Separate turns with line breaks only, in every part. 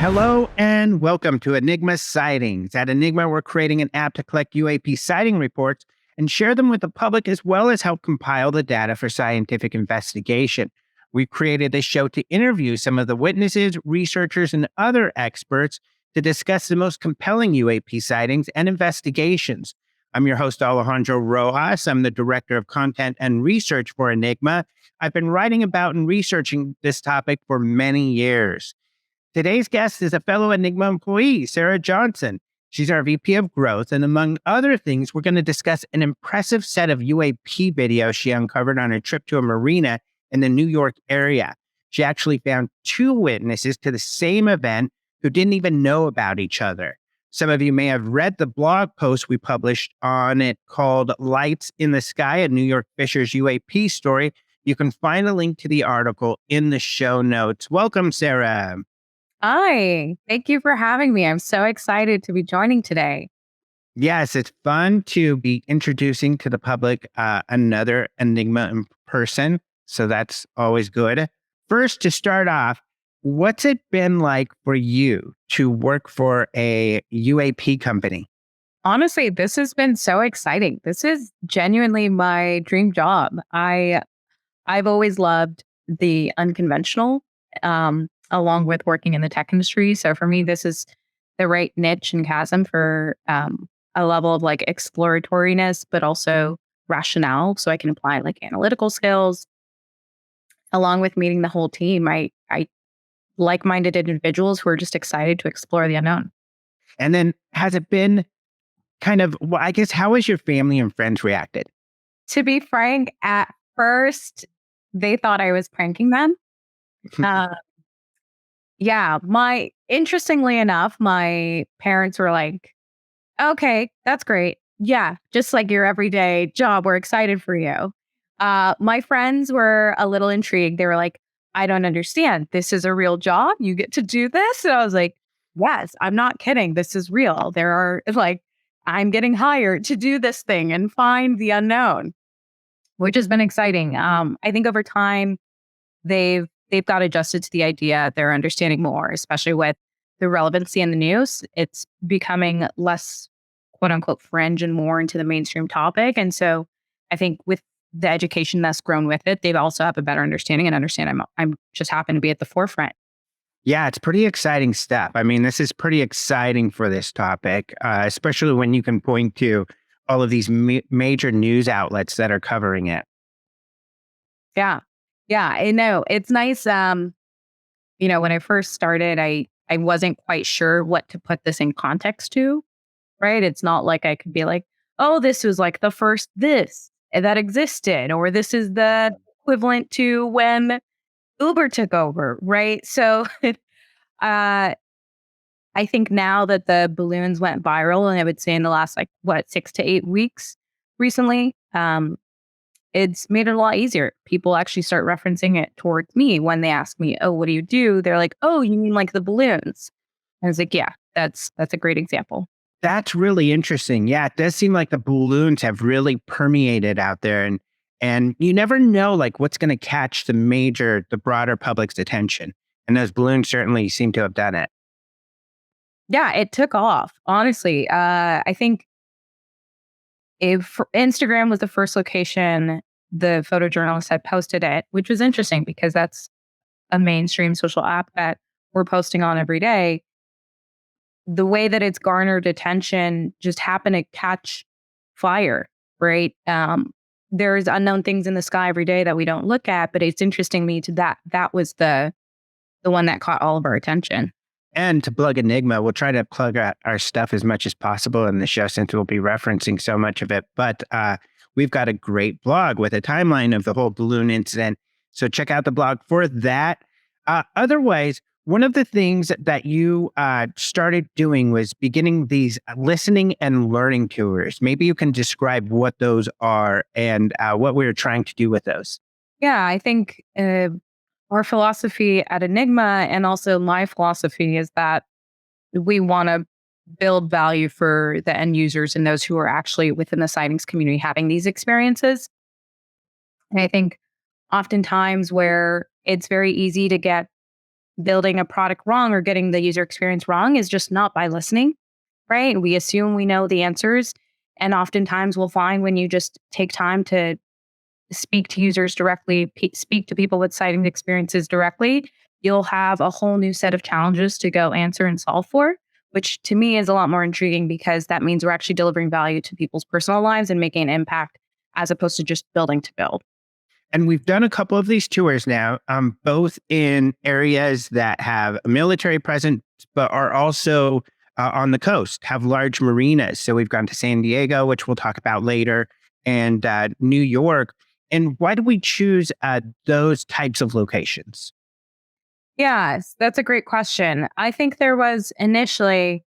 Hello and welcome to Enigma Sightings. At Enigma, we're creating an app to collect UAP sighting reports and share them with the public, as well as help compile the data for scientific investigation. We created this show to interview some of the witnesses, researchers, and other experts to discuss the most compelling UAP sightings and investigations. I'm your host, Alejandro Rojas. I'm the Director of Content and Research for Enigma. I've been writing about and researching this topic for many years. Today's guest is a fellow Enigma employee, Sera Johnson. She's our VP of Growth, and among other things, we're going to discuss an impressive set of UAP videos she uncovered on a trip to a marina in the New York area. She actually found two witnesses to the same event who didn't even know about each other. Some of you may have read the blog post we published on it called Lights in the Sky, a New York Fishers UAP Story. You can find a link to the article in the show notes. Welcome, Sera.
Hi, thank you for having me. I'm so excited to be joining today.
Yes, it's fun to be introducing to the public another Enigma in person. So that's always good. First, to start off, what's it been like for you to work for a UAP company?
Honestly, this has been so exciting. This is genuinely my dream job. I've always loved the unconventional, along with working in the tech industry. So for me, this is the right niche and chasm for a level of like exploratoriness, but also rationale. So I can apply like analytical skills along with meeting the whole team. I like-minded individuals who are just excited to explore the unknown.
And then has it been kind of, well, I guess, how has your family and friends reacted?
To be frank, at first, they thought I was pranking them. Yeah, interestingly enough, my parents were like, okay, that's great. Yeah, just like your everyday job. We're excited for you. My friends were a little intrigued. They were like, I don't understand. This is a real job. You get to do this. And I was like, yes, I'm not kidding. This is real. I'm getting hired to do this thing and find the unknown, which has been exciting. I think over time, they've got adjusted to the idea. They're understanding more, especially with the relevancy in the news. It's becoming less quote unquote fringe and more into the mainstream topic. And so I think with the education that's grown with it, they also have a better understanding and understand I'm just happen to be at the forefront.
Yeah, it's pretty exciting stuff. I mean, this is pretty exciting for this topic, especially when you can point to all of these major news outlets that are covering it.
Yeah. Yeah, I know. It's nice. When I first started, I wasn't quite sure what to put this in context to, right? It's not like I could be like, oh, this was like the first this that existed, or this is the equivalent to when Uber took over, right? So I think now that the balloons went viral, and I would say in the last 6 to 8 weeks recently, it's made it a lot easier. People actually start referencing it towards me when they ask me, oh, what do you do? They're like, oh, you mean like the balloons? I was like, yeah, that's a great example.
That's really interesting. Yeah, it does seem like the balloons have really permeated out there, and you never know like what's going to catch the broader public's attention. And those balloons certainly seem to have done it.
Yeah, it took off. Honestly, I think if Instagram was the first location the photojournalist had posted it, which was interesting because that's a mainstream social app that we're posting on every day. The way that it's garnered attention just happened to catch fire, right? There's unknown things in the sky every day that we don't look at, but it's interesting to me that was the one that caught all of our attention.
And to plug Enigma, we'll try to plug our stuff as much as possible in the show since we'll be referencing so much of it. But we've got a great blog with a timeline of the whole balloon incident. So check out the blog for that. Otherwise, one of the things that you started doing was beginning these listening and learning tours. Maybe you can describe what those are and what we were trying to do with those.
Yeah, I think our philosophy at Enigma, and also my philosophy, is that we want to build value for the end users and those who are actually within the sightings community having these experiences. And I think oftentimes where it's very easy to get building a product wrong or getting the user experience wrong is just not by listening, right? We assume we know the answers. And oftentimes we'll find when you just take time to speak to users directly, speak to people with sighting experiences directly, you'll have a whole new set of challenges to go answer and solve for, which to me is a lot more intriguing because that means we're actually delivering value to people's personal lives and making an impact as opposed to just building to build.
And we've done a couple of these tours now, both in areas that have a military presence, but are also on the coast, have large marinas. So we've gone to San Diego, which we'll talk about later, and New York. And why do we choose those types of locations?
Yes, that's a great question. I think there was initially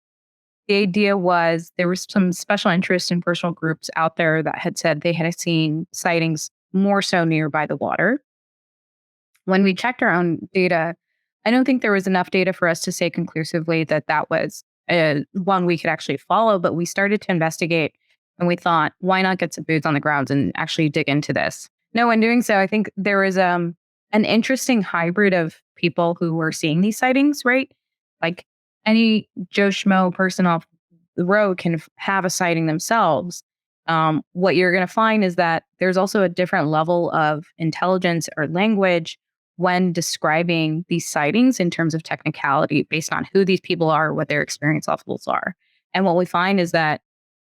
the idea was there was some special interest in personal groups out there that had said they had seen sightings more so nearby the water. When we checked our own data, I don't think there was enough data for us to say conclusively that that was one we could actually follow, but we started to investigate and we thought, why not get some boots on the ground and actually dig into this? No, in doing so, I think there was an interesting hybrid of people who were seeing these sightings, right? Like any Joe Schmo person off the road can have a sighting themselves. What you're going to find is that there's also a different level of intelligence or language when describing these sightings in terms of technicality based on who these people are, what their experience levels are. And what we find is that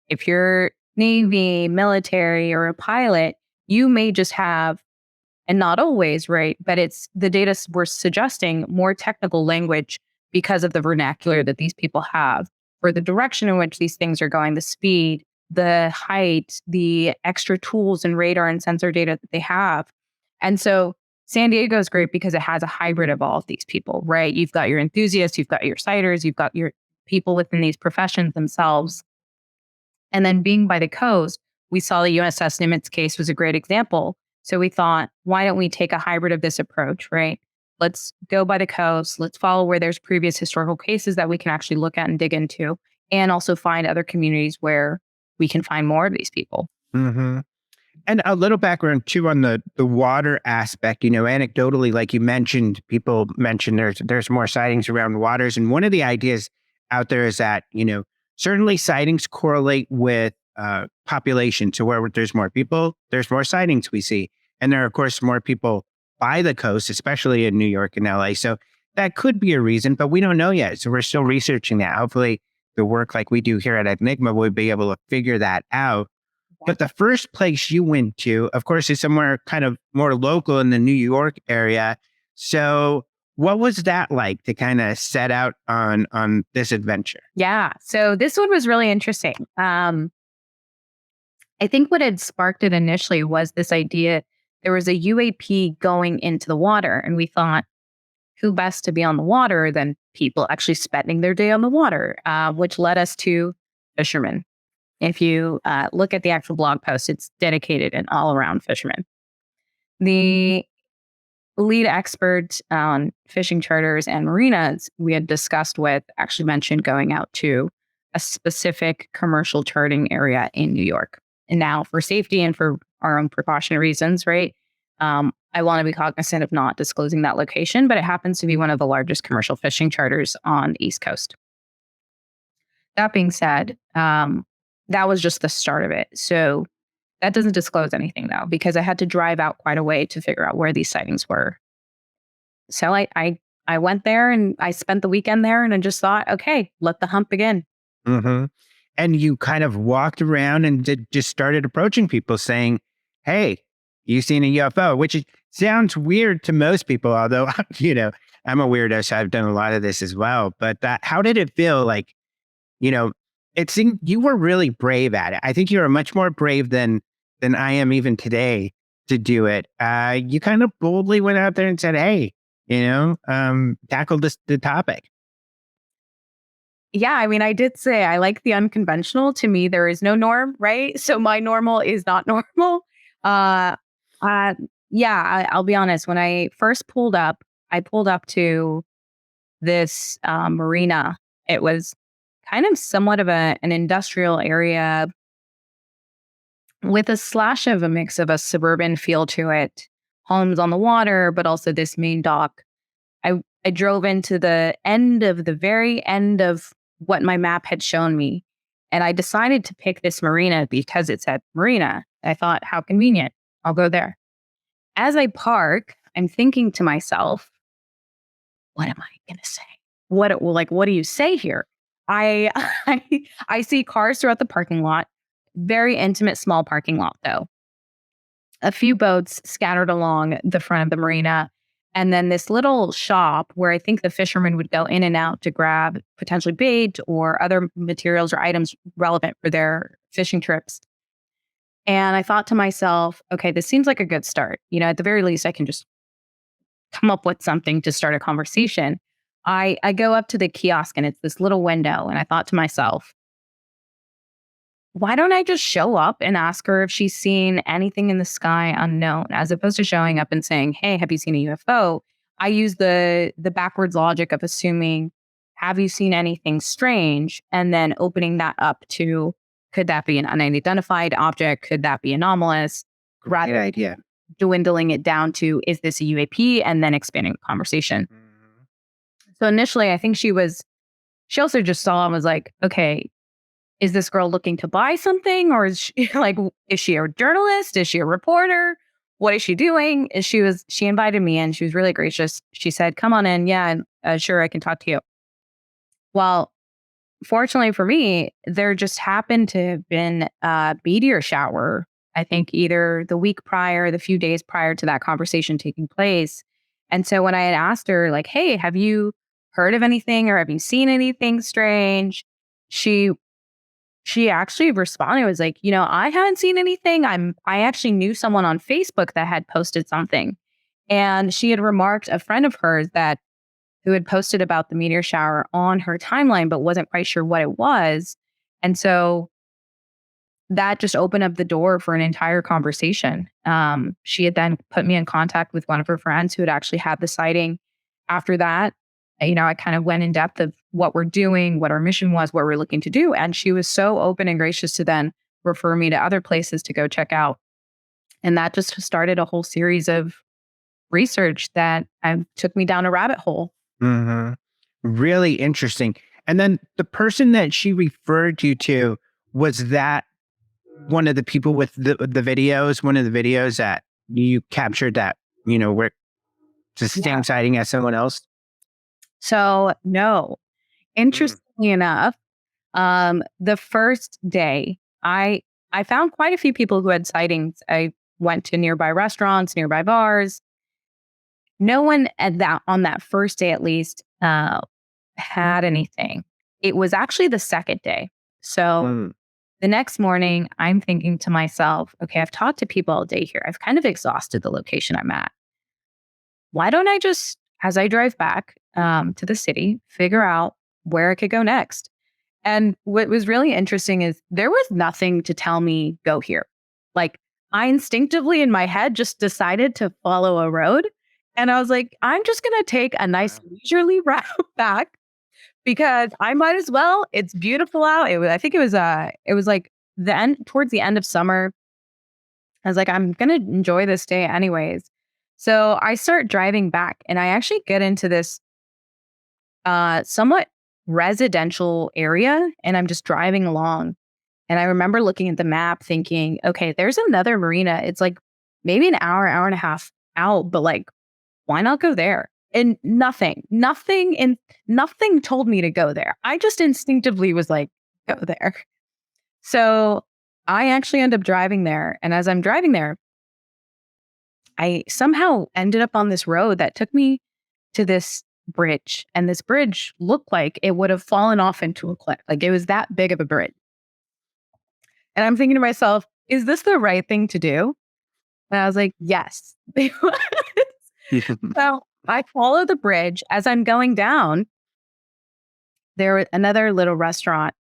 if you're Navy, military, or a pilot, you may just have, and not always, right? But it's the data we're suggesting more technical language because of the vernacular that these people have for the direction in which these things are going, the speed, the height, the extra tools and radar and sensor data that they have. And so San Diego is great because it has a hybrid of all of these people, right? You've got your enthusiasts, you've got your sighters, you've got your people within these professions themselves. And then being by the coast, we saw the USS Nimitz case was a great example. So we thought, why don't we take a hybrid of this approach, right? Let's go by the coast. Let's follow where there's previous historical cases that we can actually look at and dig into, and also find other communities where we can find more of these people.
Mm-hmm. And a little background too on the water aspect. Anecdotally, like you mentioned, people mention there's more sightings around waters, and one of the ideas out there is that certainly sightings correlate with population. So where there's more people, there's more sightings we see, and there are of course more people by the coast, especially in New York and LA. So that could be a reason, but we don't know yet. So we're still researching that. Hopefully, the work like we do here at Enigma will be able to figure that out. But the first place you went to, of course, is somewhere kind of more local in the New York area. So what was that like to kind of set out on this adventure?
Yeah. So this one was really interesting. I think what had sparked it initially was this idea. There was a UAP going into the water, and we thought, who best to be on the water than people actually spending their day on the water, which led us to fishermen. If you look at the actual blog post, it's dedicated and all around fishermen. The lead expert on fishing charters and marinas we had discussed with actually mentioned going out to a specific commercial chartering area in New York. And now for safety and for our own precautionary reasons, right? I want to be cognizant of not disclosing that location, but it happens to be one of the largest commercial fishing charters on the East Coast. That being said, that was just the start of it. So that doesn't disclose anything though, because I had to drive out quite a way to figure out where these sightings were. So I went there and I spent the weekend there and I just thought, okay, let the hunt begin.
Mm-hmm. And you kind of walked around and just started approaching people saying, hey, you seen a UFO, which sounds weird to most people, although, I'm a weirdo, so I've done a lot of this as well. But how did it feel like, it seemed you were really brave at it. I think you were much more brave than I am even today to do it. You kind of boldly went out there and said, hey, tackled the topic.
Yeah, I mean, I did say I like the unconventional. To me, there is no norm, right? So my normal is not normal. I'll be honest. When I first pulled up, I pulled up to this marina. It was kind of somewhat of an industrial area with a slash of a mix of a suburban feel to it. Homes on the water, but also this main dock. I drove into the very end of what my map had shown me. And I decided to pick this marina because it said marina. I thought, how convenient. I'll go there. As I park, I'm thinking to myself, what am I going to say? What do you say here? I, I see cars throughout the parking lot. Very intimate, small parking lot, though. A few boats scattered along the front of the marina. And then this little shop where I think the fishermen would go in and out to grab potentially bait or other materials or items relevant for their fishing trips. And I thought to myself, okay, this seems like a good start. At the very least, I can just come up with something to start a conversation. I go up to the kiosk and it's this little window. And I thought to myself, why don't I just show up and ask her if she's seen anything in the sky unknown, as opposed to showing up and saying, hey, have you seen a UFO? I use the backwards logic of assuming, have you seen anything strange? And then opening that up to, could that be an unidentified object? Could that be anomalous?
Great idea.
Dwindling it down to, is this a UAP? And then expanding the conversation.
Mhm.
So initially, I think she also just saw and was like, okay, is this girl looking to buy something? Or is she is she a journalist? Is she a reporter? What is she doing? She invited me in. She was really gracious. She said, come on in. Yeah, sure, I can talk to you. Well, fortunately for me, there just happened to have been a meteor shower, I think either the week prior, the few days prior to that conversation taking place. And so when I had asked her, like, hey, have you heard of anything or have you seen anything strange? She actually responded, was like, I haven't seen anything. I actually knew someone on Facebook that had posted something. And she had remarked a friend of hers who had posted about the meteor shower on her timeline, but wasn't quite sure what it was. And so that just opened up the door for an entire conversation. She had then put me in contact with one of her friends who had actually had the sighting. After that, I kind of went in depth of what we're doing, what our mission was, what we're looking to do. And she was so open and gracious to then refer me to other places to go check out. And that just started a whole series of research that took me down a rabbit hole.
Mm-hmm. Really interesting. And then the person that she referred you to, was that one of the people with the videos, one of the videos that you captured that, where it's the same sighting as someone else?
So no, interestingly enough, the first day I found quite a few people who had sightings. I went to nearby restaurants, nearby bars. No one on that first day, at least, had anything. It was actually the second day. So the next morning, I'm thinking to myself, okay, I've talked to people all day here. I've kind of exhausted the location I'm at. Why don't I just, as I drive back to the city, figure out where I could go next? And what was really interesting is there was nothing to tell me, go here. Like, I instinctively in my head just decided to follow a road. And I was like, I'm just going to take a nice leisurely route back because I might as well. It's beautiful out. I think it was like towards the end of summer. I was like, I'm going to enjoy this day anyways. So I start driving back and I actually get into this somewhat residential area and I'm just driving along. And I remember looking at the map thinking, okay, there's another marina. It's like maybe an hour and a half out, but like, why not go there? And nothing told me to go there. I just instinctively was like, go there. So I actually end up driving there. And as I'm driving there, I somehow ended up on this road that took me to this bridge. And this bridge looked like it would have fallen off into a cliff. Like it was that big of a bridge. And I'm thinking to myself, is this the right thing to do? And I was like, yes. So I follow the bridge. As I'm going down, there was another little restaurant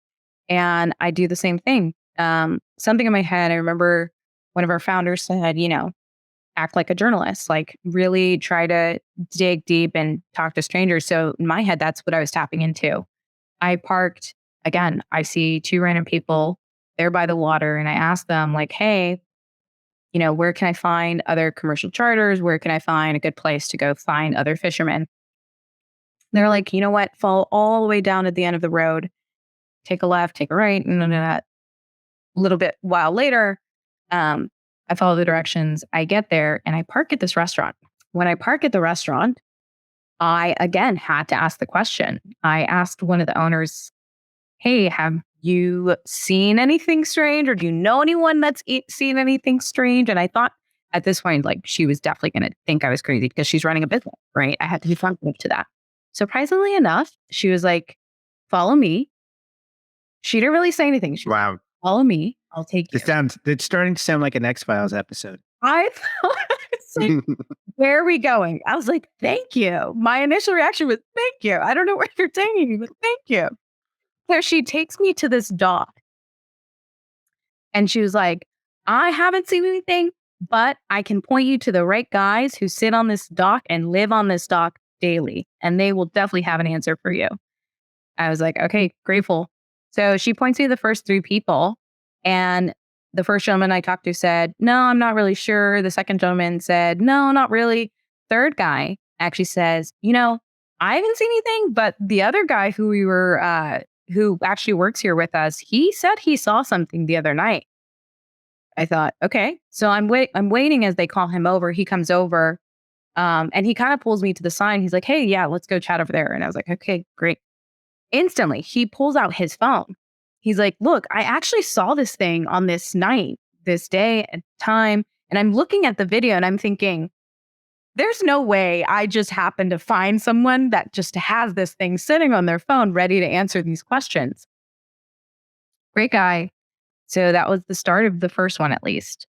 and I do the same thing. Something in my head, I remember one of our founders said, act like a journalist, like really try to dig deep and talk to strangers. So in my head, that's what I was tapping into. I parked, again, I see two random people there by the water and I asked them like, hey, where can I find other commercial charters? Where can I find a good place to go find other fishermen? They're like, you know what? Follow all the way down at the end of the road, take a left, take a right, and then a little bit while later, I follow the directions. I get there and I park at this restaurant. When I park at the restaurant, I again had to ask the question. I asked one of the owners, hey, have you seen anything strange, or do you know anyone that's seen anything strange? And I thought at this point, like, she was definitely going to think I was crazy because she's running a business, right? I had to be sensitive to that. Surprisingly enough, she was like, follow me. She didn't really say anything. She was like,
Wow.
follow me. I'll take you.
It's starting to sound like an X-Files episode.
I thought, it's like, where are we going? I was like, thank you. My initial reaction was, thank you. I don't know where you're taking me, but thank you. So she takes me to this dock and she was like, I haven't seen anything, but I can point you to the right guys who sit on this dock and live on this dock daily, and they will definitely have an answer for you. I was like, okay, grateful. So she points me to the first three people, and the first gentleman I talked to said, no, I'm not really sure. The second gentleman said, no, not really. Third guy actually says, I haven't seen anything, but the other guy who actually works here with us, he said he saw something the other night. I thought, okay. So I'm waiting as they call him over. He comes over, and he kind of pulls me to the side. He's like, hey, yeah, let's go chat over there. And I was like, okay, great. Instantly, he pulls out his phone. He's like, look, I actually saw this thing on this night, this day and time. And I'm looking at the video and I'm thinking, there's no way I just happened to find someone that just has this thing sitting on their phone ready to answer these questions. Great guy. So that was the start of the first one, at least.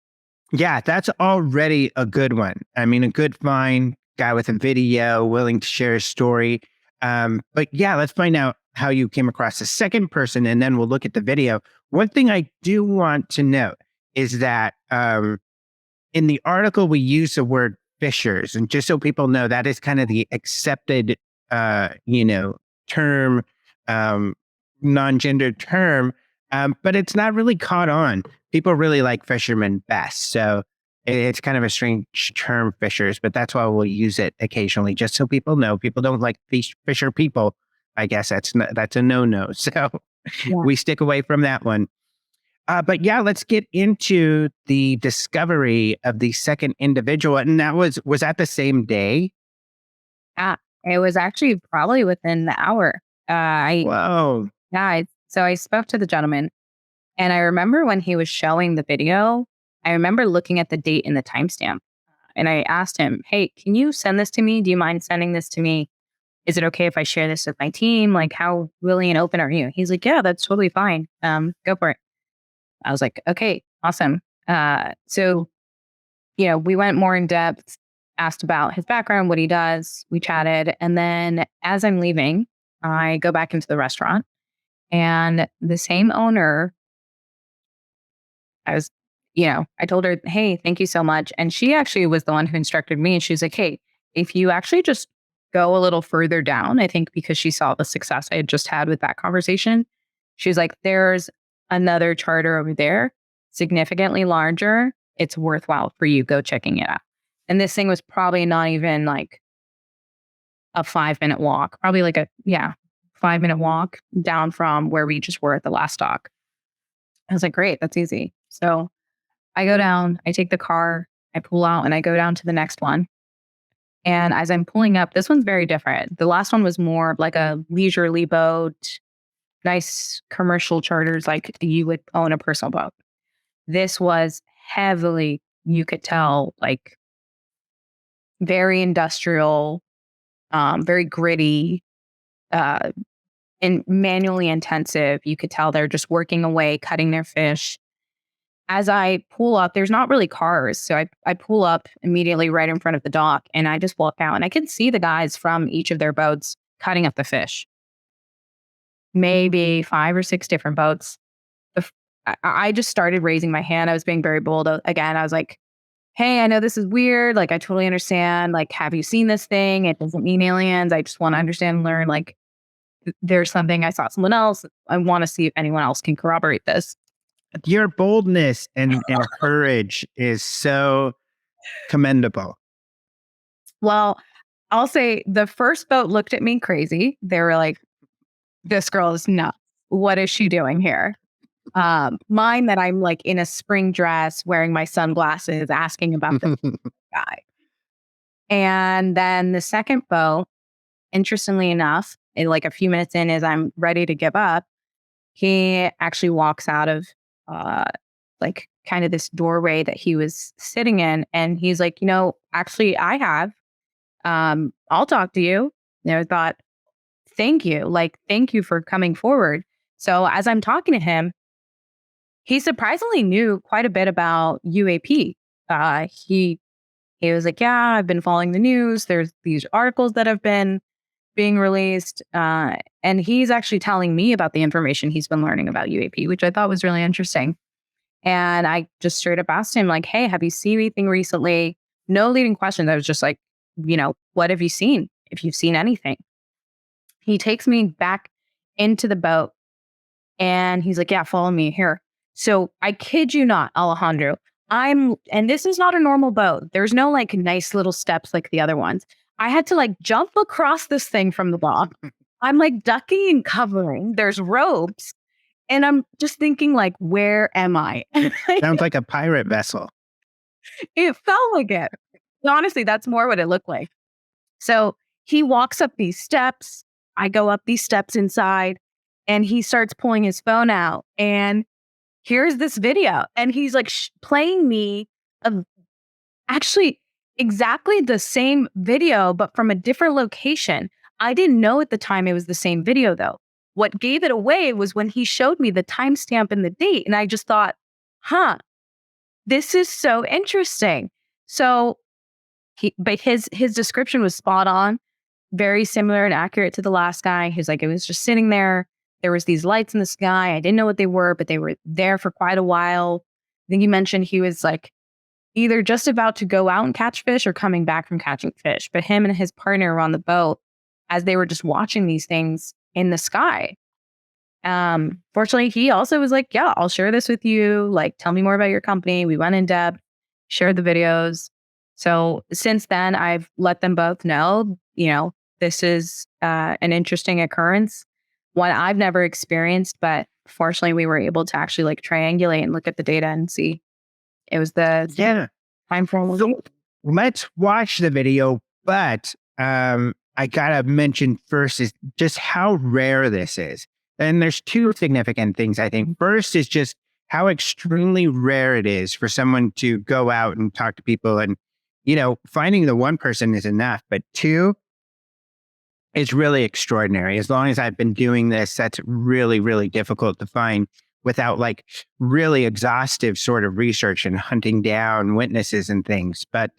Yeah, that's already a good one. I mean, a good find, guy with a video, willing to share his story. But yeah, let's find out how you came across the second person, and then we'll look at the video. One thing I do want to note is that in the article, we use the word fishers, and just so people know, that is kind of the accepted, term, non-gendered term, but it's not really caught on. People really like fishermen best, so it's kind of a strange term, fishers, but that's why we'll use it occasionally, just so people know. People don't like fisher people. I guess that's a no-no. So we stick away from that one. But yeah, let's get into the discovery of the second individual. And that was that the same day?
Yeah, it was actually probably within the hour.
Whoa.
Yeah, so I spoke to the gentleman, and I remember when he was showing the video, I remember looking at the date and the timestamp. And I asked him, hey, can you send this to me? Do you mind sending this to me? Is it okay if I share this with my team? Like, how willing and open are you? He's like, yeah, that's totally fine. Go for it. I was like, okay, awesome. So, we went more in depth, asked about his background, what he does. We chatted. And then as I'm leaving, I go back into the restaurant, and the same owner, I told her, hey, thank you so much. And she actually was the one who instructed me. And she's like, hey, if you actually just go a little further down, I think because she saw the success I had just had with that conversation, she was like, there's another charter over there, significantly larger. It's worthwhile for you. Go checking it out. And this thing was probably not even like a 5-minute walk, probably like a 5-minute walk down from where we just were at the last dock. I was like, great, that's easy. So I go down, I take the car, I pull out, and I go down to the next one. And as I'm pulling up, this one's very different. The last one was more of like a leisurely boat, nice commercial charters, like you would own a personal boat. This was heavily, you could tell, like very industrial, very gritty, and manually intensive. You could tell they're just working away, cutting their fish. As I pull up, there's not really cars. So I pull up immediately right in front of the dock, and I just walk out, and I can see the guys from each of their boats cutting up the fish. Maybe 5 or 6 different boats. I just started raising my hand. I was being very bold. Again, I was like, hey, I know this is weird. Like, I totally understand. Like, have you seen this thing? It doesn't mean aliens. I just want to understand and learn. Like, there's something. I saw someone else. I want to see if anyone else can corroborate this.
Your boldness and courage is so commendable.
Well, I'll say the first boat looked at me crazy. They were like, this girl is nuts. What is she doing here? Mine that I'm like in a spring dress, wearing my sunglasses, asking about the guy. And then the second boat, interestingly enough, like a few minutes in, as I'm ready to give up, he actually walks out of like kind of this doorway that he was sitting in. And he's like, actually, I have. I'll talk to you. And I thought, thank you. Like, thank you for coming forward. So as I'm talking to him, he surprisingly knew quite a bit about UAP. He was like, yeah, I've been following the news. There's these articles that have been being released. And he's actually telling me about the information he's been learning about UAP, which I thought was really interesting. And I just straight up asked him, like, hey, have you seen anything recently? No leading questions. I was just like, what have you seen? If you've seen anything. He takes me back into the boat and he's like, yeah, follow me here. So I kid you not, Alejandro, and this is not a normal boat. There's no like nice little steps like the other ones. I had to like jump across this thing from the dock. I'm like ducking and covering. There's ropes. And I'm just thinking like, where am I?
Sounds like a pirate vessel.
It felt like it. Honestly, that's more what it looked like. So he walks up these steps. I go up these steps inside and he starts pulling his phone out. And here's this video. And he's like playing me actually exactly the same video, but from a different location. I didn't know at the time it was the same video, though. What gave it away was when he showed me the timestamp and the date. And I just thought, this is so interesting. So but his description was spot on, very similar and accurate to the last guy. He's like, it was just sitting there. There was these lights in the sky. I didn't know what they were, but they were there for quite a while. I think you mentioned he was like either just about to go out and catch fish or coming back from catching fish. But him and his partner were on the boat as they were just watching these things in the sky. Fortunately, he also was like, yeah, I'll share this with you. Like, tell me more about your company. We went in depth, shared the videos. So since then, I've let them both know, this is an interesting occurrence, one I've never experienced, but fortunately we were able to actually like triangulate and look at the data and see it was the time frame.
So let's watch the video, but I gotta mention first is just how rare this is. And there's two significant things, I think. First is just how extremely rare it is for someone to go out and talk to people, and finding the one person is enough, but two, it's really extraordinary. As long as I've been doing this, that's really, really difficult to find without like really exhaustive sort of research and hunting down witnesses and things. But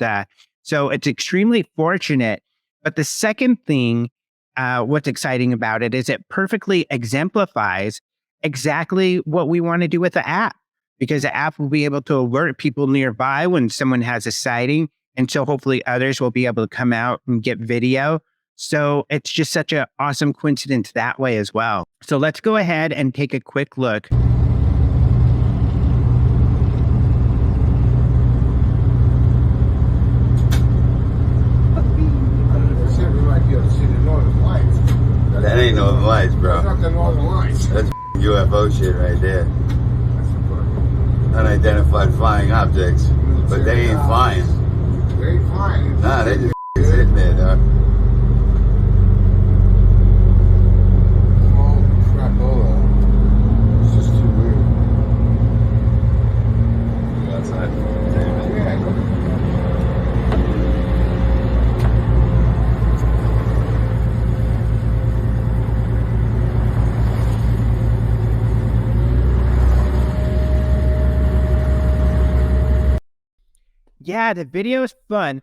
so it's extremely fortunate. But the second thing, what's exciting about it is it perfectly exemplifies exactly what we want to do with the app, because the app will be able to alert people nearby when someone has a sighting. And so hopefully others will be able to come out and get video. So it's just such an awesome coincidence that way as well. So let's go ahead and take a quick look.
That ain't Northern Lights, bro.
That's not the Northern Lights.
That's UFO shit right there. Unidentified flying objects. But they ain't flying.
They ain't flying.
Nah, they just sitting there, dog.
Oh, crapola. It's just too weird.
Outside.
Yeah, go.
Yeah, the video is fun.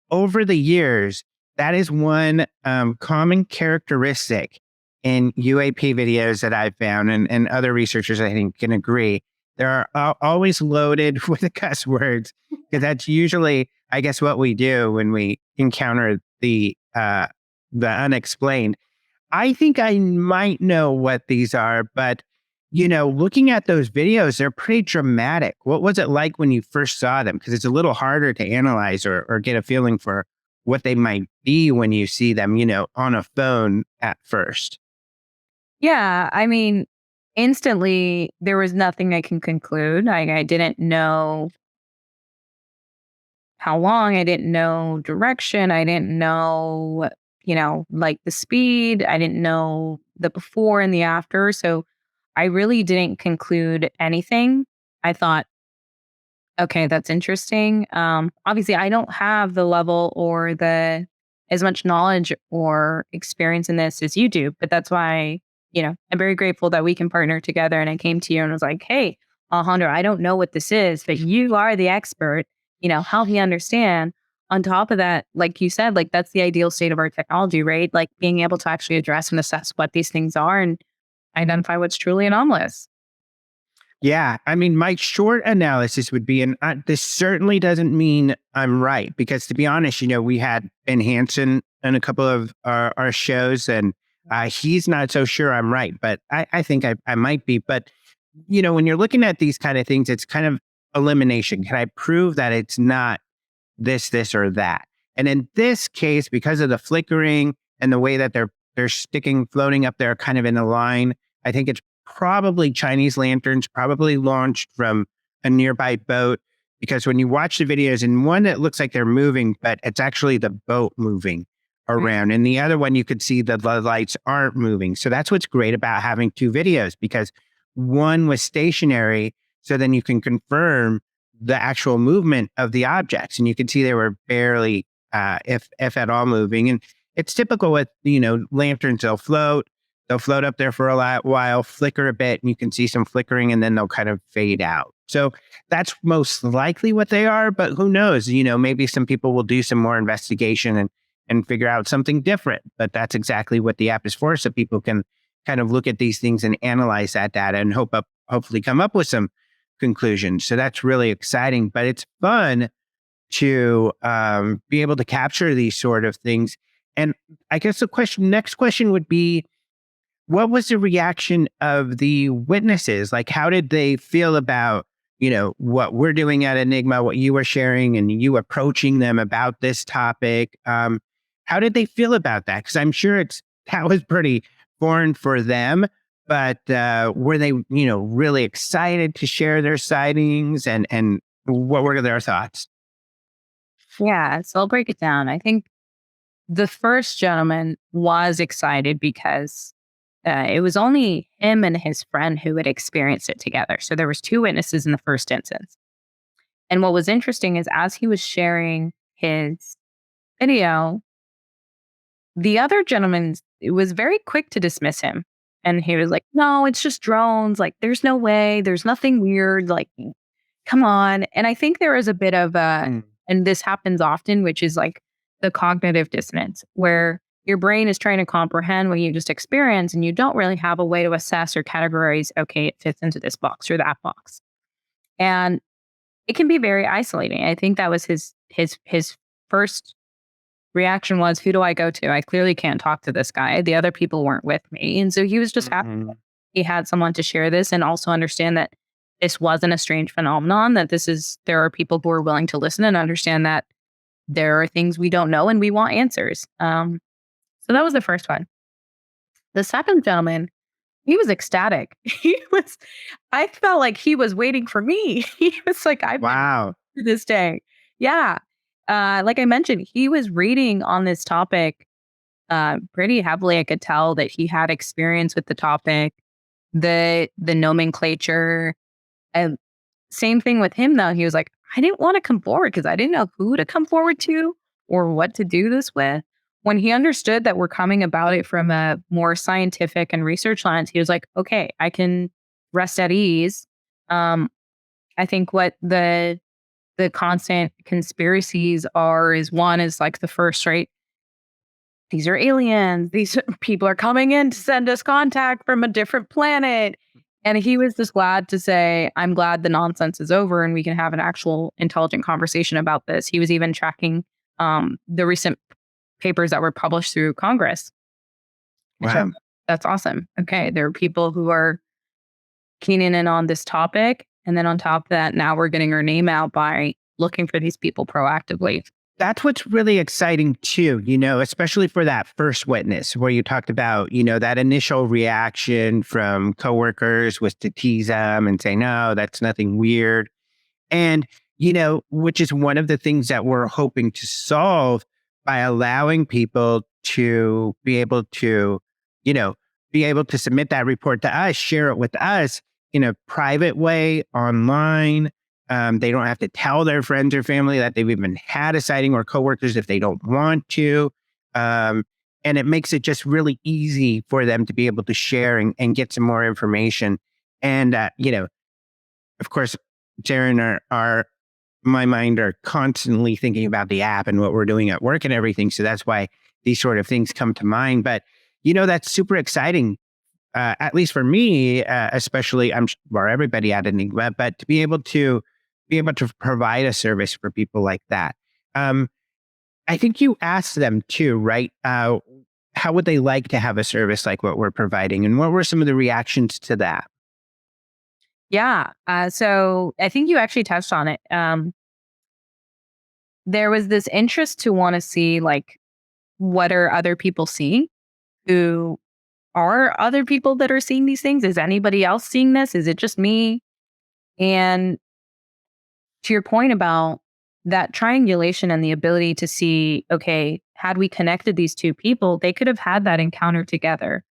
Over the years, that is one common characteristic in UAP videos that I've found, and other researchers, I think, can agree. They're always loaded with cuss words, because that's usually, I guess, what we do when we encounter the unexplained. I think I might know what these are, but looking at those videos, they're pretty dramatic. What was it like when you first saw them? Because it's a little harder to analyze or get a feeling for what they might be when you see them, on a phone at first?
Yeah, I mean, instantly there was nothing I can conclude. I didn't know how long, I didn't know direction, I didn't know, like the speed, I didn't know the before and the after. So I really didn't conclude anything. I thought, okay, that's interesting. Obviously, I don't have the level or the as much knowledge or experience in this as you do, but that's why, I'm very grateful that we can partner together. And I came to you and was like, hey, Alejandro, I don't know what this is, but you are the expert, help me understand. On top of that, like you said, like that's the ideal state of our technology, right? Like being able to actually address and assess what these things are and identify what's truly anomalous.
Yeah, I mean, my short analysis would be, and this certainly doesn't mean I'm right, because to be honest, we had Ben Hansen in a couple of our shows, and he's not so sure I'm right, but I think I might be. But, when you're looking at these kind of things, it's kind of elimination. Can I prove that it's not this, or that? And in this case, because of the flickering and the way that they're floating up there kind of in a line, I think it's probably Chinese lanterns, probably launched from a nearby boat. Because when you watch the videos, in one it looks like they're moving, but it's actually the boat moving around. And the other one, you could see that the lights aren't moving. So that's what's great about having two videos, because one was stationary. So then you can confirm the actual movement of the objects. And you can see they were barely, if at all, moving. And it's typical with, lanterns, they'll float up there for a while, flicker a bit, and you can see some flickering, and then they'll kind of fade out. So that's most likely what they are, but who knows? Maybe some people will do some more investigation and figure out something different. But that's exactly what the app is for, so people can kind of look at these things and analyze that data and hopefully come up with some conclusions. So that's really exciting, but it's fun to be able to capture these sort of things. And I guess next question would be, what was the reaction of the witnesses? Like, how did they feel about, what we're doing at Enigma, what you were sharing, and you approaching them about this topic? How did they feel about that? Because I'm sure that was pretty foreign for them, but were they, really excited to share their sightings, and what were their thoughts?
Yeah, so I'll break it down. I think the first gentleman was excited because it was only him and his friend who had experienced it together. So there was two witnesses in the first instance. And what was interesting is as he was sharing his video, the other gentleman was very quick to dismiss him. And he was like, no, it's just drones. Like, there's no way. There's nothing weird. Like, come on. And I think there is a bit of and this happens often, which is like the cognitive dissonance, where your brain is trying to comprehend what you just experienced, and you don't really have a way to assess or categorize, okay, it fits into this box or that box. And it can be very isolating. I think that was his first reaction was, who do I go to? I clearly can't talk to this guy. The other people weren't with me. And so he was just happy that he had someone to share this, and also understand that this wasn't a strange phenomenon, that there are people who are willing to listen and understand that there are things we don't know and we want answers. So that was the first one. The second gentleman, he was ecstatic. I felt like he was waiting for me. He was like,
Wow.
To this day. Yeah. Like I mentioned, he was reading on this topic pretty heavily. I could tell that he had experience with the topic, the nomenclature. And same thing with him, though. He was like, I didn't want to come forward because I didn't know who to come forward to or what to do this with. When he understood that we're coming about it from a more scientific and research lens, he was like, okay, I can rest at ease. I think what the constant conspiracies is one is like the first, right? These are aliens. These people are coming in to send us contact from a different planet. And he was just glad to say, I'm glad the nonsense is over and we can have an actual intelligent conversation about this. He was even tracking the recent papers that were published through Congress.
Wow.
That's awesome. Okay. There are people who are keening in on this topic. And then on top of that, now we're getting our name out by looking for these people proactively.
That's what's really exciting too, especially for that first witness where you talked about, that initial reaction from coworkers was to tease them and say, no, that's nothing weird. And, which is one of the things that we're hoping to solve by allowing people to be able to, submit that report to us, share it with us in a private way online. They don't have to tell their friends or family that they've even had a sighting or coworkers if they don't want to. And it makes it just really easy for them to be able to share and get some more information. And, of course, Darren, my mind are constantly thinking about the app and what we're doing at work and everything. So that's why these sort of things come to mind. But, that's super exciting, at least for me, especially for everybody at Enigma, but to be able to provide a service for people like that. I think you asked them too, right? How would they like to have a service like what we're providing? And what were some of the reactions to that?
Yeah. So I think you actually touched on it. There was this interest to want to see, like, what are other people seeing? Who are other people that are seeing these things? Is anybody else seeing this? Is it just me? And to your point about that triangulation and the ability to see, okay, had we connected these two people, they could have had that encounter together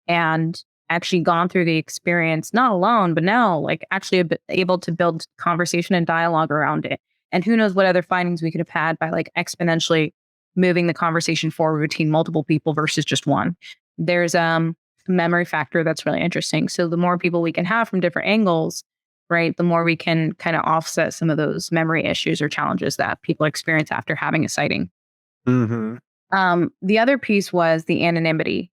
and actually gone through the experience, not alone, but now like actually able to build conversation and dialogue around it. And who knows what other findings we could have had by like exponentially moving the conversation forward between multiple people versus just one. There's a memory factor that's really interesting. So the more people we can have from different angles, right, the more we can kind of offset some of those memory issues or challenges that people experience after having a sighting.
Mm-hmm.
The other piece was the anonymity.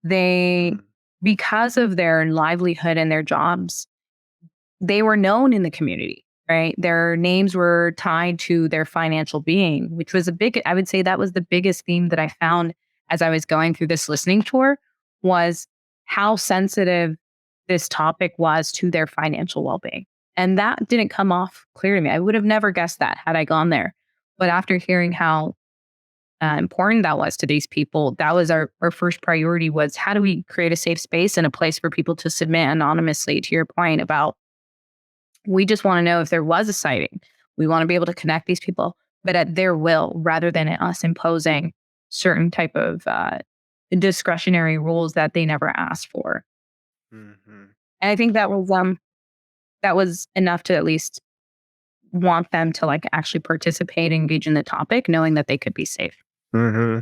They, because of their livelihood and their jobs, they were known in the community, right? Their names were tied to their financial being, which was I would say that was the biggest theme that I found as I was going through this listening tour, was how sensitive this topic was to their financial well-being. And that didn't come off clear to me. I would have never guessed that had I gone there. But after hearing how important that was to these people, that was our first priority, was how do we create a safe space and a place for people to submit anonymously, to your point about, we just want to know if there was a sighting. We want to be able to connect these people, but at their will, rather than us imposing certain type of discretionary rules that they never asked for.
Mm-hmm.
And I think that was enough to at least want them to like actually participate, engage in the topic, knowing that they could be safe.
Mm-hmm.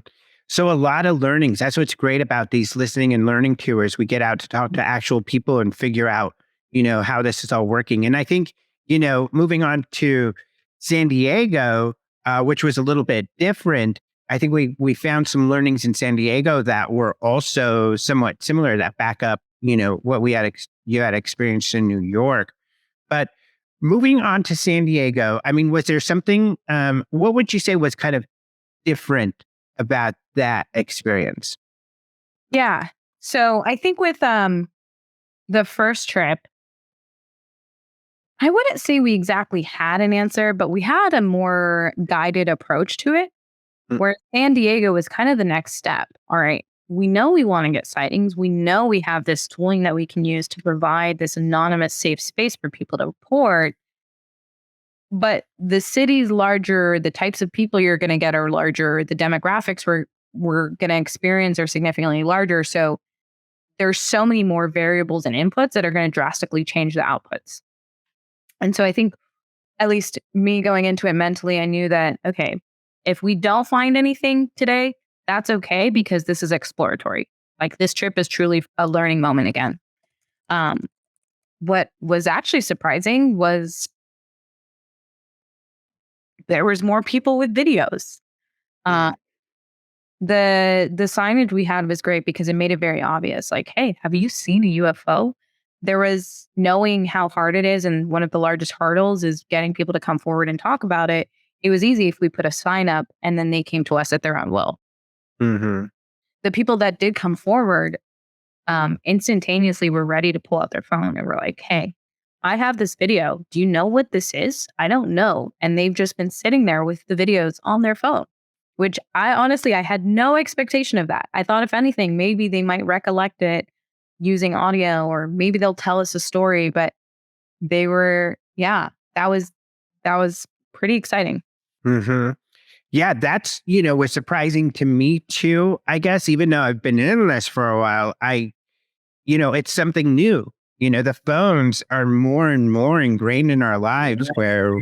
So a lot of learnings. That's what's great about these listening and learning tours. We get out to talk to actual people and figure out, how this is all working. And I think, moving on to San Diego, which was a little bit different. I think we found some learnings in San Diego that were also somewhat similar, that back up, what you had experienced in New York. But moving on to San Diego, I mean, was there something, what would you say was kind of different about that experience?
Yeah. So I think with the first trip, I wouldn't say we exactly had an answer, but we had a more guided approach to it, where San Diego was kind of the next step. All right, we know we want to get sightings. We know we have this tooling that we can use to provide this anonymous, safe space for people to report. But the city's larger, the types of people you're going to get are larger, the demographics we're going to experience are significantly larger. So there's so many more variables and inputs that are going to drastically change the outputs. And so I think, at least me going into it mentally, I knew that, okay, if we don't find anything today, that's okay, because this is exploratory. Like, this trip is truly a learning moment again. What was actually surprising was there was more people with videos. The signage we had was great because it made it very obvious. Like, hey, have you seen a UFO? There was, knowing how hard it is, and one of the largest hurdles is getting people to come forward and talk about it. It was easy if we put a sign up and then they came to us at their own will.
Mm-hmm.
The people that did come forward instantaneously were ready to pull out their phone and were like, hey, I have this video. Do you know what this is? I don't know. And they've just been sitting there with the videos on their phone, which I had no expectation of that. I thought, if anything, maybe they might recollect it using audio, or maybe they'll tell us a story. But they were, yeah, that was pretty exciting.
Mm-hmm. Yeah, that's, was surprising to me too. I guess even though I've been in this for a while, it's something new. The phones are more and more ingrained in our lives where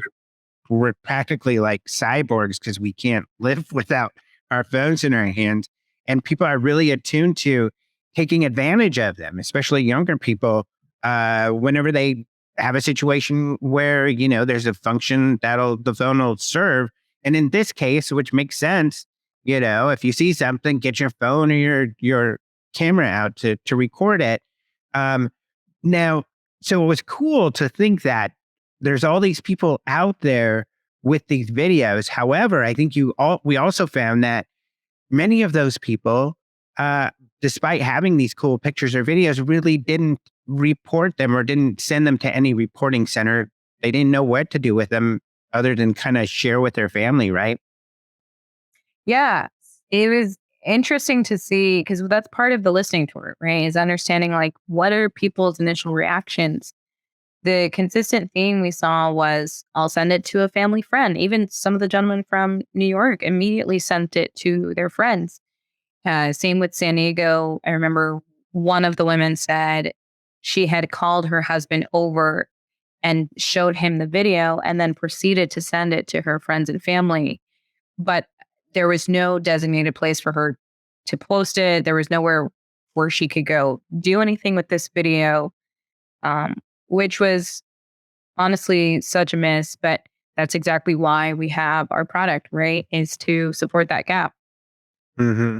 we're practically like cyborgs because we can't live without our phones in our hands. And people are really attuned to taking advantage of them, especially younger people, whenever they have a situation where, there's a function the phone will serve. And in this case, which makes sense, if you see something, get your phone or your camera out to record it. Now, so it was cool to think that there's all these people out there with these videos. However, I think we also found that many of those people, despite having these cool pictures or videos, really didn't report them or didn't send them to any reporting center. They didn't know what to do with them other than kind of share with their family, right?
Yeah, it was interesting to see, because that's part of the listening tour, right? Is understanding like what are people's initial reactions. The consistent theme we saw was, I'll send it to a family friend. Even some of the gentlemen from New York immediately sent it to their friends. Same with San Diego. I remember one of the women said she had called her husband over and showed him the video and then proceeded to send it to her friends and family. But there was no designated place for her to post it. There was nowhere where she could go do anything with this video, which was honestly such a miss. But that's exactly why we have our product, right? Is to support that gap.
Mm-hmm.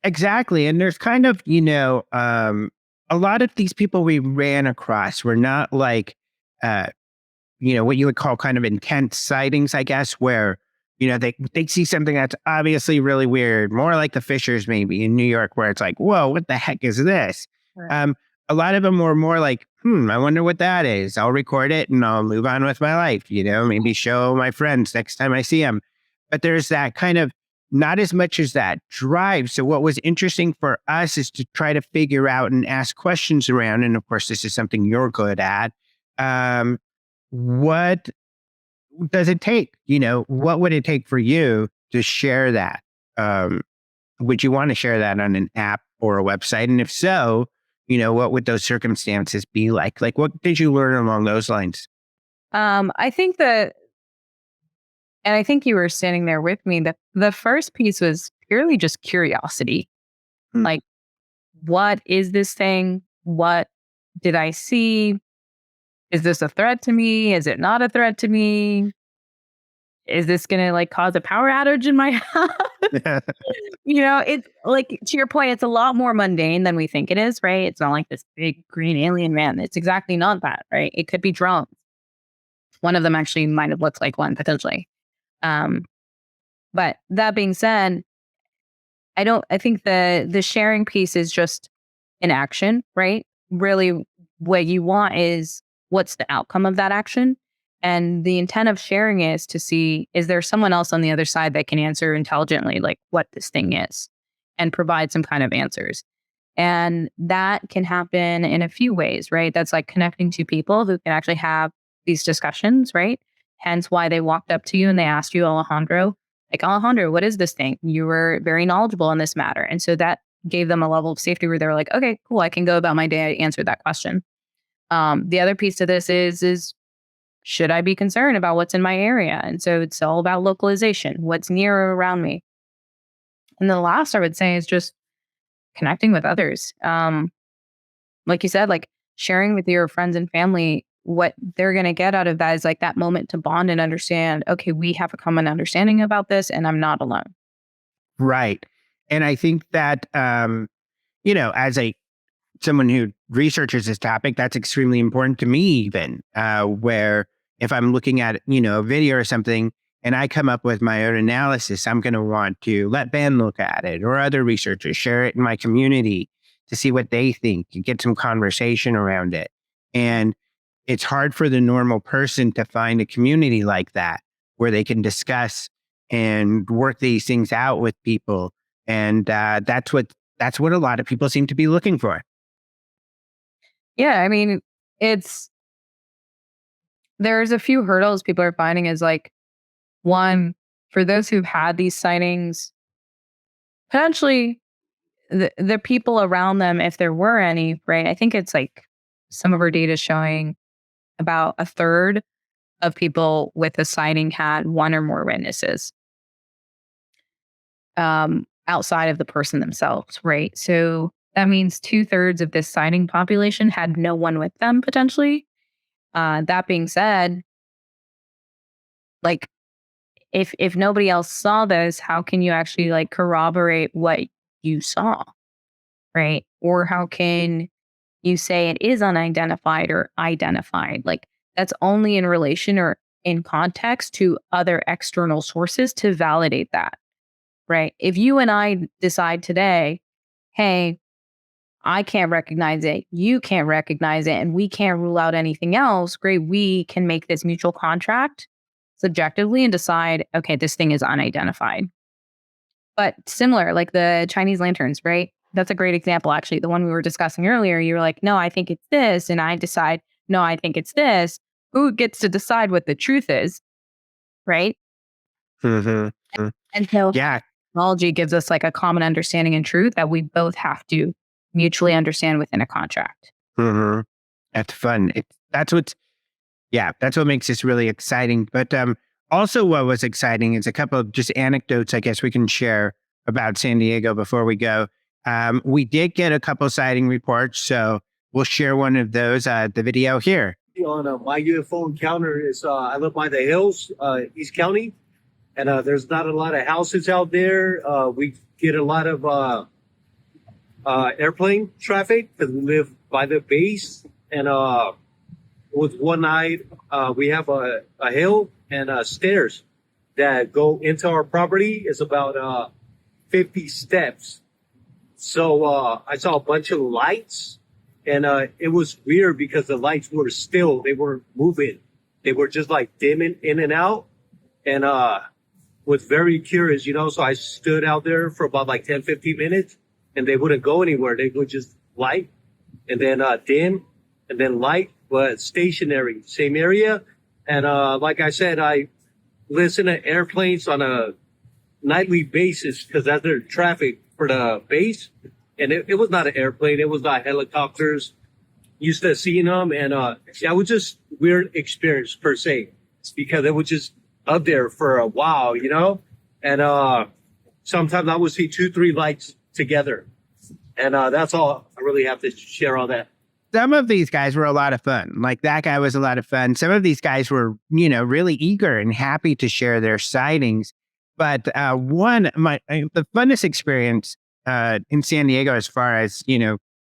Exactly. And there's kind of, a lot of these people we ran across were not like, what you would call kind of intense sightings, I guess, where, they see something that's obviously really weird, more like the Fishers maybe in New York, where it's like, whoa, what the heck is this?
Right.
A lot of them were more like, I wonder what that is. I'll record it and I'll move on with my life, maybe show my friends next time I see them. But there's that kind of not as much as that drive. So what was interesting for us is to try to figure out and ask questions around. And of course, this is something you're good at. What does it take? What would it take for you to share that? Would you want to share that on an app or a website? And if so, what would those circumstances be like? Like, what did you learn along those lines?
I think and I think you were standing there with me, that the first piece was purely just curiosity. Like, what is this thing? What did I see? Is this a threat to me? Is it not a threat to me? Is this going to like cause a power outage in my house? It's like, to your point, it's a lot more mundane than we think it is, right? It's not like this big green alien man. It's exactly not that, right? It could be drones. One of them actually might have looked like one potentially. But that being said, I think the sharing piece is just an action, right? Really what you want is, what's the outcome of that action? And the intent of sharing is to see, is there someone else on the other side that can answer intelligently, like what this thing is, and provide some kind of answers. And that can happen in a few ways, right? That's like connecting to people who can actually have these discussions, right? Hence why they walked up to you and they asked you, Alejandro, what is this thing? You were very knowledgeable in this matter. And so that gave them a level of safety where they were like, okay, cool, I can go about my day, answer that question. The other piece to this is should I be concerned about what's in my area? And so it's all about localization, what's near or around me. And the last I would say is just connecting with others. Like you said, like sharing with your friends and family, what they're going to get out of that is like that moment to bond and understand, okay, we have a common understanding about this and I'm not alone.
Right. And I think that, as someone who researches this topic, that's extremely important to me even, where if I'm looking at, a video or something and I come up with my own analysis, I'm going to want to let Ben look at it or other researchers, share it in my community to see what they think and get some conversation around it. And it's hard for the normal person to find a community like that where they can discuss and work these things out with people. And that's what a lot of people seem to be looking for.
Yeah, I mean, there's a few hurdles people are finding is like, one, for those who've had these sightings, potentially the people around them, if there were any, right? I think it's like some of our data showing about a third of people with a sighting had one or more witnesses outside of the person themselves, right? So that means 2/3 of this sighting population had no one with them potentially. That being said, like if nobody else saw this, how can you actually like corroborate what you saw, right? Or how can you say it is unidentified or identified? Like that's only in relation or in context to other external sources to validate that, right? If you and I decide today, hey, I can't recognize it, you can't recognize it, and we can't rule out anything else, great, we can make this mutual contract subjectively and decide, okay, this thing is unidentified. But similar, like the Chinese lanterns, right? That's a great example, actually. The one we were discussing earlier, you were like, no, I think it's this. And I decide, no, I think it's this. Who gets to decide what the truth is, right?
Mm-hmm.
And so
Yeah.
technology gives us like a common understanding and truth that we both have to mutually understand within a contract.
Mm-hmm. That's fun. That's what makes this really exciting. But also what was exciting is a couple of just anecdotes I guess we can share about San Diego before we go. We did get a couple sighting reports, so we'll share one of those, the video here.
On my UFO encounter is I live by the hills, East County, and there's not a lot of houses out there. We get a lot of airplane traffic because we live by the base. And with one night, we have a hill and stairs that go into our property. It's about 50 steps. So I saw a bunch of lights. And it was weird because the lights were still, they weren't moving. They were just like dimming in and out. And was very curious, so I stood out there for about like 10, 15 minutes and they wouldn't go anywhere. They would just light and then dim and then light, but stationary, same area. And like I said, I listen to airplanes on a nightly basis because that's their traffic for the base. And it was not an airplane. It was not helicopters. Used to seeing them. And it was just weird experience per se. Because it was just up there for a while, And sometimes I would see 2-3 lights together. And that's all I really have to share on that.
Some of these guys were a lot of fun. Like that guy was a lot of fun. Some of these guys were, really eager and happy to share their sightings. But the funnest experience in San Diego, as far as,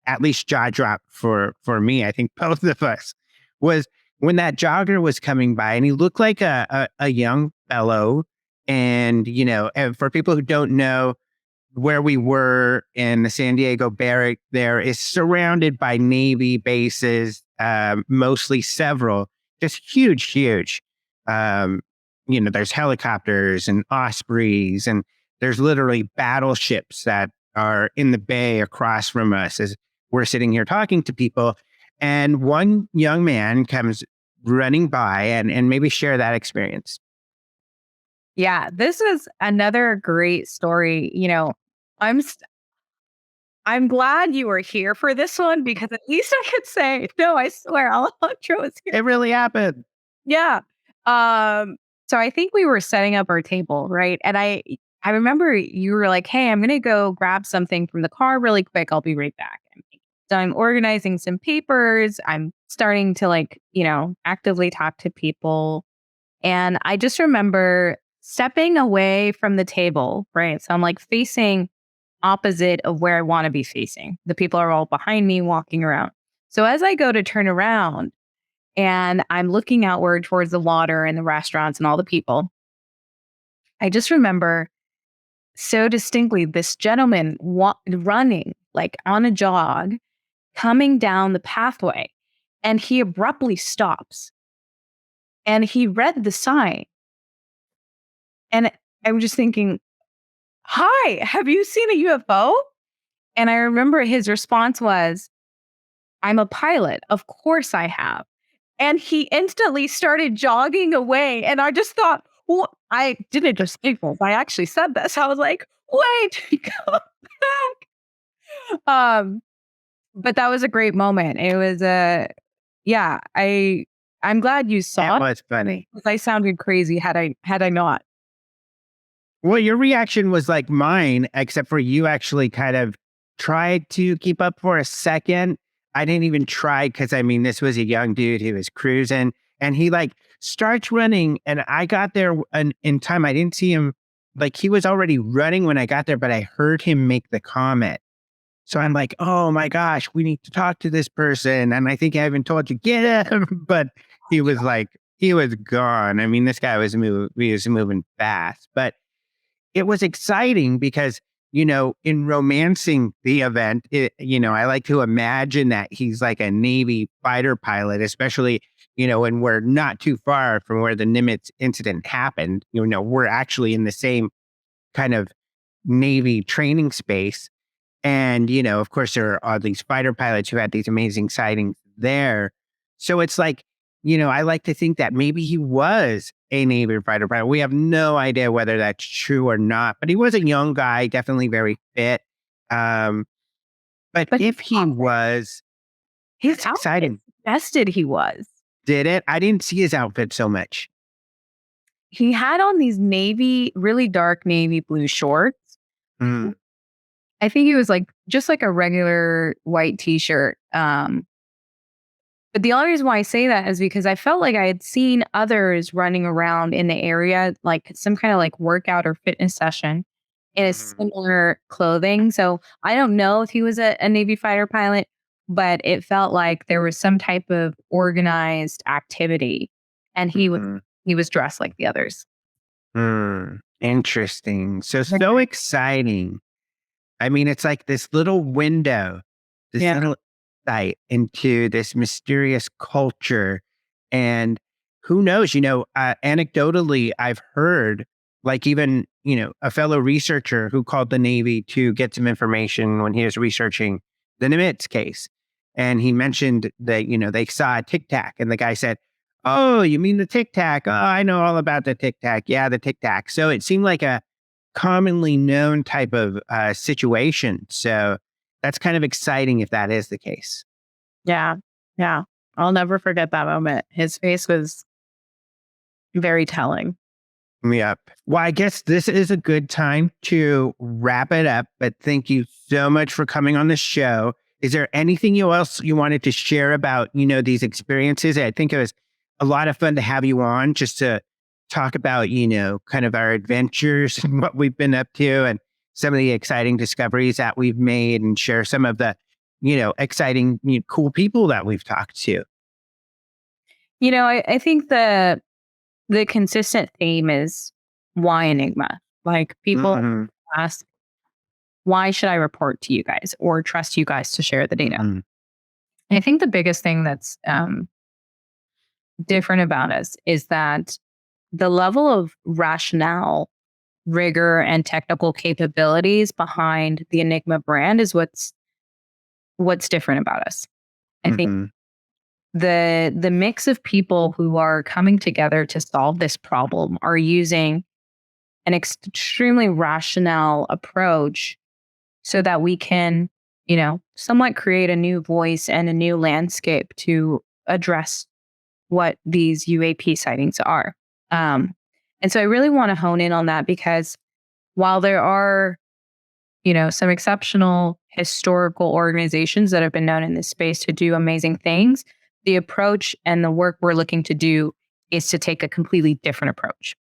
at least jaw drop for me, I think both of us, was when that jogger was coming by and he looked like a young fellow. And, and for people who don't know, where we were in the San Diego Barrack there is surrounded by Navy bases, mostly several, just huge. There's helicopters and Ospreys, and there's literally battleships that are in the bay across from us as we're sitting here talking to people. And one young man comes running by and maybe share that experience.
Yeah, this is another great story. I'm glad you were here for this one because at least I could say, no, I swear Alejandro was here.
It really happened.
Yeah. So I think we were setting up our table, right? And I remember you were like, hey, I'm going to go grab something from the car really quick. I'll be right back. So I'm organizing some papers. I'm starting to actively talk to people. And I just remember stepping away from the table, right? So I'm like facing opposite of where I want to be facing. The people are all behind me walking around. So as I go to turn around and I'm looking outward towards the water and the restaurants and all the people, I just remember so distinctly this gentleman running like on a jog, coming down the pathway. And he abruptly stops. And he read the sign. And I'm just thinking, hi, have you seen a UFO? And I remember his response was, I'm a pilot. Of course I have. And he instantly started jogging away. And I just thought, well, I didn't just think this. I actually said this. I was like, wait, go back. But that was a great moment. It was I'm glad you saw
That
it.
was funny.
Because I sounded crazy had I not.
Well, your reaction was like mine, except for you actually kind of tried to keep up for a second. I didn't even try because I mean, this was a young dude who was cruising and he like starts running and I got there in time. I didn't see him, like he was already running when I got there, but I heard him make the comment. So I'm like, oh my gosh, we need to talk to this person. And I think I even told you, get him. But he was like, he was gone. I mean, this guy was moving fast. But it was exciting because, you know, in romancing the event, I like to imagine that he's like a Navy fighter pilot, especially, when we're not too far from where the Nimitz incident happened. We're actually in the same kind of Navy training space. And, of course, there are all these fighter pilots who had these amazing sightings there. So it's like, I like to think that maybe he was a Navy fighter pilot. We have no idea whether that's true or not, but he was a young guy, definitely very fit. But if he was,
His
it's exciting.
suggested he was.
Did it? I didn't see his outfit so much.
He had on these really dark navy blue shorts.
Mm.
I think he was just like a regular white t-shirt. But the only reason why I say that is because I felt like I had seen others running around in the area, like some kind of like workout or fitness session in a similar clothing. So I don't know if he was a Navy fighter pilot, but it felt like there was some type of organized activity and he was dressed like the others.
Interesting. So exciting. I mean, it's like this little window, little insight into this mysterious culture. And who knows, anecdotally, I've heard like even, a fellow researcher who called the Navy to get some information when he was researching the Nimitz case. And he mentioned that, they saw a Tic Tac and the guy said, oh, you mean the Tic Tac? Oh, I know all about the Tic Tac. Yeah, the Tic Tac. So it seemed like a commonly known type of situation. So that's kind of exciting if that is the case.
Yeah. Yeah. I'll never forget that moment. His face was very telling.
Yep. Well, I guess this is a good time to wrap it up, but thank you so much for coming on the show. Is there anything else you wanted to share about, these experiences? I think it was a lot of fun to have you on just to talk about, kind of our adventures and what we've been up to and some of the exciting discoveries that we've made and share some of the, exciting, cool people that we've talked to.
I think the consistent theme is why Enigma? Like people ask, why should I report to you guys or trust you guys to share the data? And I think the biggest thing that's different about us is that the level of rationale, rigor, and technical capabilities behind the Enigma brand is what's different about us. I think the mix of people who are coming together to solve this problem are using an extremely rational approach so that we can, somewhat create a new voice and a new landscape to address what these UAP sightings are. And so I really want to hone in on that because while there are, some exceptional historical organizations that have been known in this space to do amazing things, the approach and the work we're looking to do is to take a completely different approach.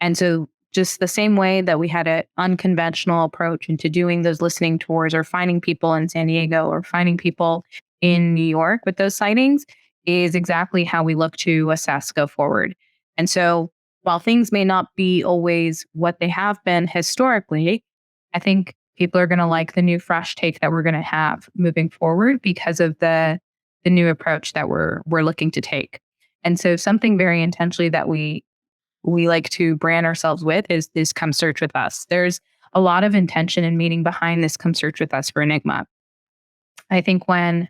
And so just the same way that we had an unconventional approach into doing those listening tours or finding people in San Diego or finding people in New York with those sightings is exactly how we look to assess go forward. And so while things may not be always what they have been historically, I think people are going to like the new fresh take that we're going to have moving forward because of the the new approach that we're looking to take. And so something very intentionally that we like to brand ourselves with is this come search with us. There's a lot of intention and meaning behind this come search with us for Enigma. I think when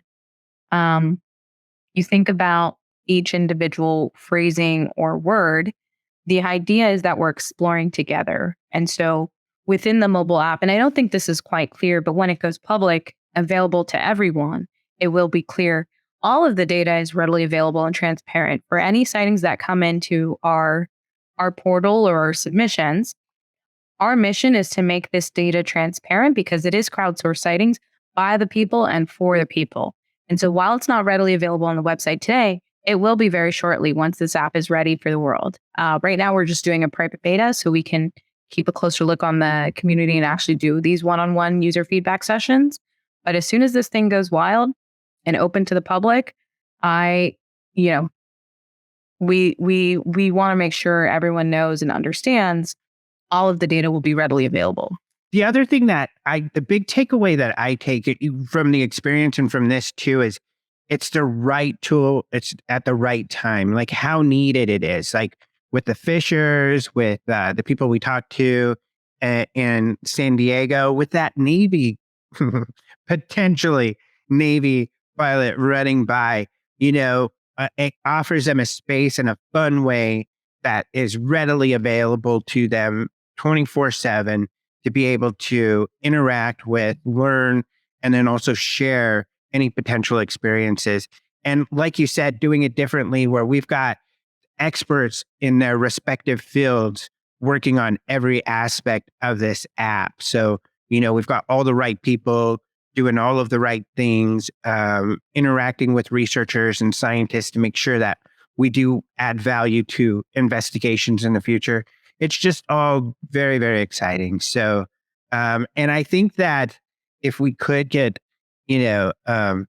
you think about each individual phrasing or word, the idea is that we're exploring together. And so within the mobile app, and I don't think this is quite clear, but when it goes public, available to everyone, it will be clear. All of the data is readily available and transparent for any sightings that come into our portal or our submissions. Our mission is to make this data transparent because it is crowdsourced sightings by the people and for the people. And so while it's not readily available on the website today, it will be very shortly once this app is ready for the world. Right now, we're just doing a private beta so we can keep a closer look on the community and actually do these one-on-one user feedback sessions. But as soon as this thing goes wild and open to the public, we want to make sure everyone knows and understands all of the data will be readily available.
The other thing the big takeaway that I take from the experience and from this too is it's the right tool. It's at the right time, like how needed it is. Like with the fishers, with the people we talked to in San Diego, with that Navy, potentially Navy pilot running by, it offers them a space and a fun way that is readily available to them 24/7 to be able to interact with, learn, and then also share any potential experiences. And like you said, doing it differently where we've got experts in their respective fields working on every aspect of this app. So, we've got all the right people doing all of the right things, interacting with researchers and scientists to make sure that we do add value to investigations in the future. It's just all very, very exciting. So, and I think that if we could get, even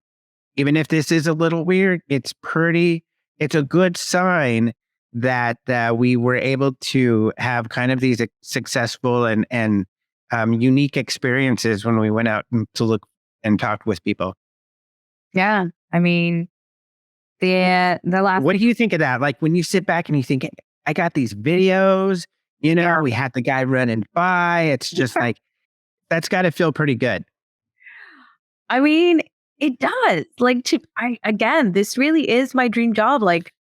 if this is a little weird, it's a good sign that we were able to have kind of these successful and unique experiences when we went out to look and talked with people.
Yeah. I mean, the last.
What do you think of that? Like when you sit back and you think, I got these videos, we had the guy running by. It's just like, that's got to feel pretty good.
I mean, it does. Again, this really is my dream job. Like,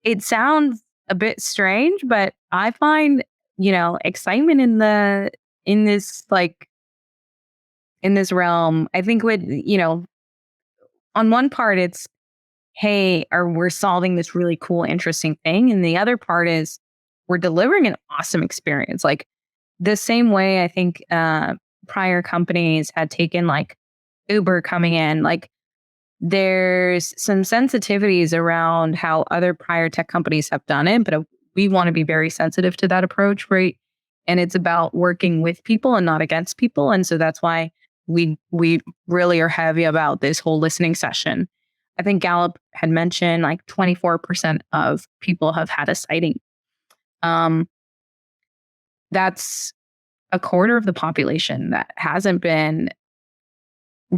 it sounds a bit strange, but I find, excitement in this realm. I think on one part, it's, hey, we're solving this really cool, interesting thing. And the other part is we're delivering an awesome experience. Like the same way I think prior companies had taken like Uber coming in, like there's some sensitivities around how other prior tech companies have done it, but we want to be very sensitive to that approach, right? And it's about working with people and not against people. And so that's why we really are heavy about this whole listening session. I think Gallup had mentioned like 24% of people have had a sighting. That's a quarter of the population that hasn't been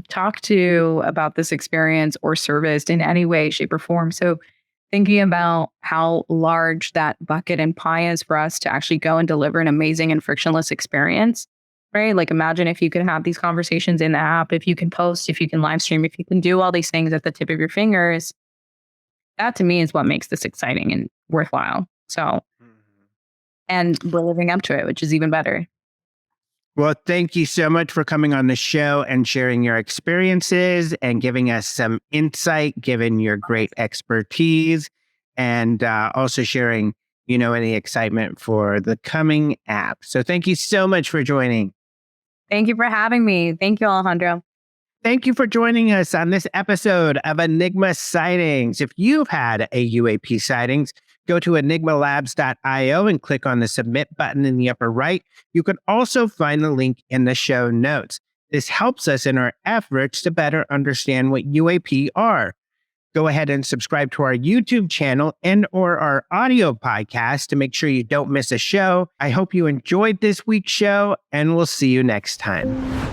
talked to about this experience or serviced in any way, shape, or form. So thinking about how large that bucket and pie is for us to actually go and deliver an amazing and frictionless experience, right? Like imagine if you could have these conversations in the app, if you can post, if you can live stream, if you can do all these things at the tip of your fingers. That to me is what makes this exciting and worthwhile. So, and we're living up to it, which is even better.
Well, thank you so much for coming on the show and sharing your experiences and giving us some insight, given your great expertise, and also sharing, any excitement for the coming app. So thank you so much for joining.
Thank you for having me. Thank you, Alejandro.
Thank you for joining us on this episode of Enigma Sightings. If you've had a UAP sightings, go to enigmalabs.io and click on the submit button in the upper right. You can also find the link in the show notes. This helps us in our efforts to better understand what UAP are. Go ahead and subscribe to our YouTube channel and/or our audio podcast to make sure you don't miss a show. I hope you enjoyed this week's show, and we'll see you next time.